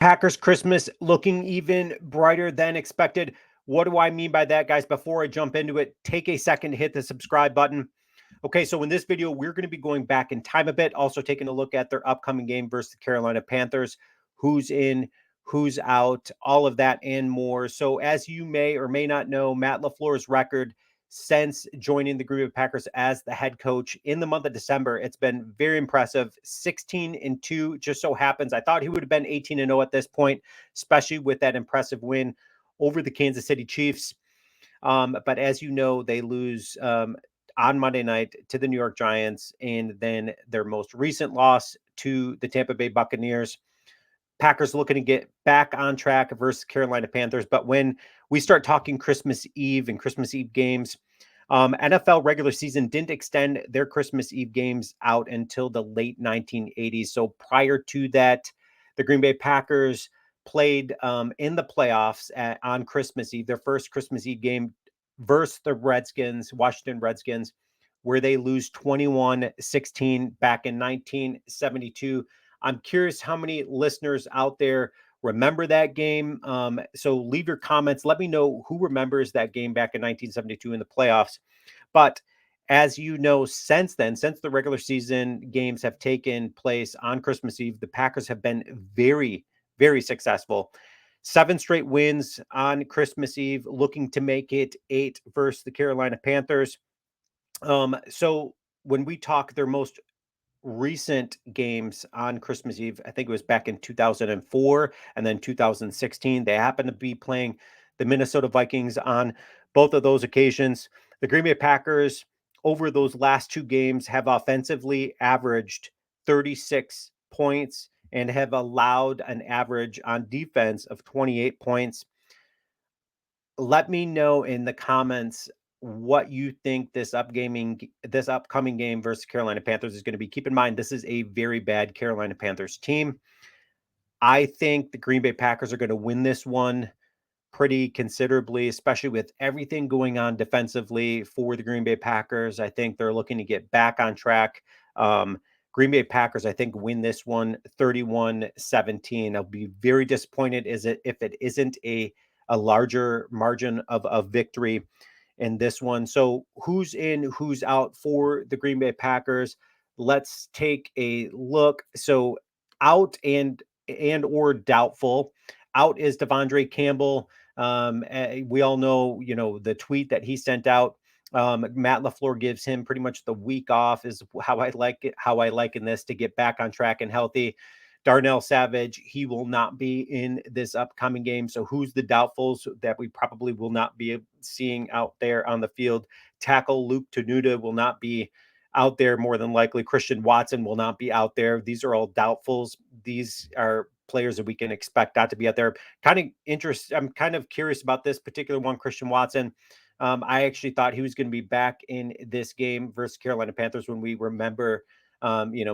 Packers Christmas looking even brighter than expected. What do I mean by that, guys? Before I jump into it, take a second to hit the subscribe button. Okay, so in this video, we're going to be going back in time a bit, also taking a look at their upcoming game versus the Carolina Panthers, who's in, who's out, all of that and more. So as you may or may not know, Matt LaFleur's record since joining the Green Bay Packers as the head coach in the month of December, it's been very impressive. 16-2. Just so happens I thought he would have been 18-0 at this point, especially with that impressive win over the Kansas City Chiefs. But as you know, they lose on Monday night to the New York Giants, and then their most recent loss to the Tampa Bay Buccaneers. Packers looking to get back on track versus Carolina Panthers. But when we start talking Christmas Eve and Christmas Eve games, NFL regular season didn't extend their Christmas Eve games out until the late 1980s. So prior to that, the Green Bay Packers played in the playoffs on Christmas Eve, their first Christmas Eve game versus the Redskins, Washington Redskins, where they lose 21-16 back in 1972. I'm curious how many listeners out there remember that game. So leave your comments. Let me know who remembers that game back in 1972 in the playoffs. But as you know, since then, since the regular season games have taken place on Christmas Eve, the Packers have been very, very successful. 7 straight wins on Christmas Eve, looking to make it 8 versus the Carolina Panthers. So when we talk their most recent games on Christmas Eve, I think it was back in 2004 and then 2016. They happened to be playing the Minnesota Vikings on both of those occasions. The Green Bay Packers, over those last 2 games, have offensively averaged 36 points and have allowed an average on defense of 28 points. Let me know in the comments what you think this upcoming game versus Carolina Panthers is going to be. Keep in mind, this is a very bad Carolina Panthers team. I think the Green Bay Packers are going to win this one pretty considerably, especially with everything going on defensively for the Green Bay Packers. I think they're looking to get back on track. Green Bay Packers, I think, win this one 31-17. I'll be very disappointed if it isn't a larger margin of victory in this one. So who's in, who's out for the Green Bay Packers? Let's take a look. So out and or doubtful. Out is Devondre Campbell. We all know, the tweet that he sent out. Matt LaFleur gives him pretty much the week off, is how I like it, how I liken this, to get back on track and healthy. Darnell Savage, he will not be in this upcoming game. So who's the doubtfuls that we probably will not be seeing out there on the field? Tackle Luke Tenuta will not be out there, more than likely. Christian Watson will not be out there. These are all doubtfuls. These are players that we can expect not to be out there. I'm kind of curious about this particular one, Christian Watson. I actually thought he was going to be back in this game versus Carolina Panthers when we remember,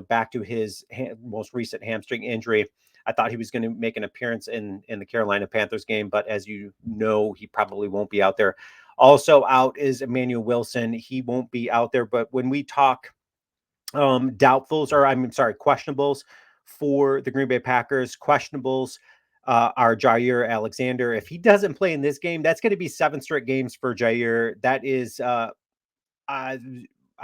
back to his most recent hamstring injury. I thought he was going to make an appearance in the Carolina Panthers game, but as you know, he probably won't be out there. Also out is Emmanuel Wilson. He won't be out there. But when we talk questionables for the Green Bay Packers, questionables are Jaire Alexander. If he doesn't play in this game, that's going to be 7 straight games for Jaire. That is, I, I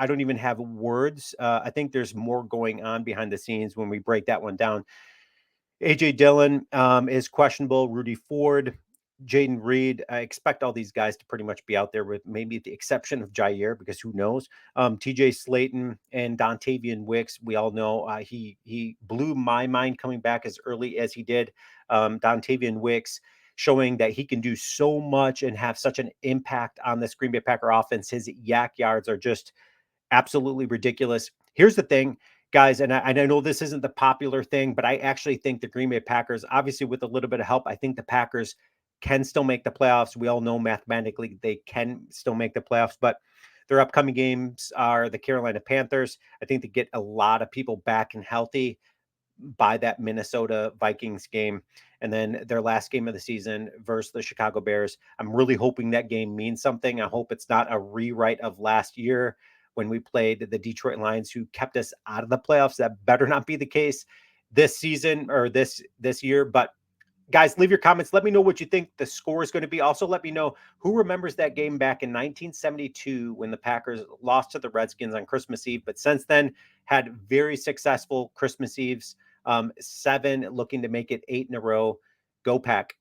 don't even have words. I think there's more going on behind the scenes when we break that one down. AJ Dillon is questionable. Rudy Ford, Jaden Reed. I expect all these guys to pretty much be out there, with maybe the exception of Jaire, because who knows? TJ Slayton and Dontavian Wicks. We all know he blew my mind coming back as early as he did. Dontavian Wicks showing that he can do so much and have such an impact on this Green Bay Packer offense. His yak yards are just absolutely ridiculous. Here's the thing, guys, and I know this isn't the popular thing, but I actually think the Green Bay Packers, obviously with a little bit of help, I think the Packers can still make the playoffs. We all know mathematically they can still make the playoffs, but their upcoming games are the Carolina Panthers. I think they get a lot of people back and healthy by that Minnesota Vikings game. And then their last game of the season versus the Chicago Bears. I'm really hoping that game means something. I hope it's not a rewrite of last year when we played the Detroit Lions, who kept us out of the playoffs. That better not be the case this season or this year. But Guys, leave your comments. Let me know what you think the score is going to be. Also, let me know who remembers that game back in 1972 when the Packers lost to the Redskins on Christmas Eve, but since then had very successful Christmas Eves, 7, looking to make it 8 in a row. Go Pack.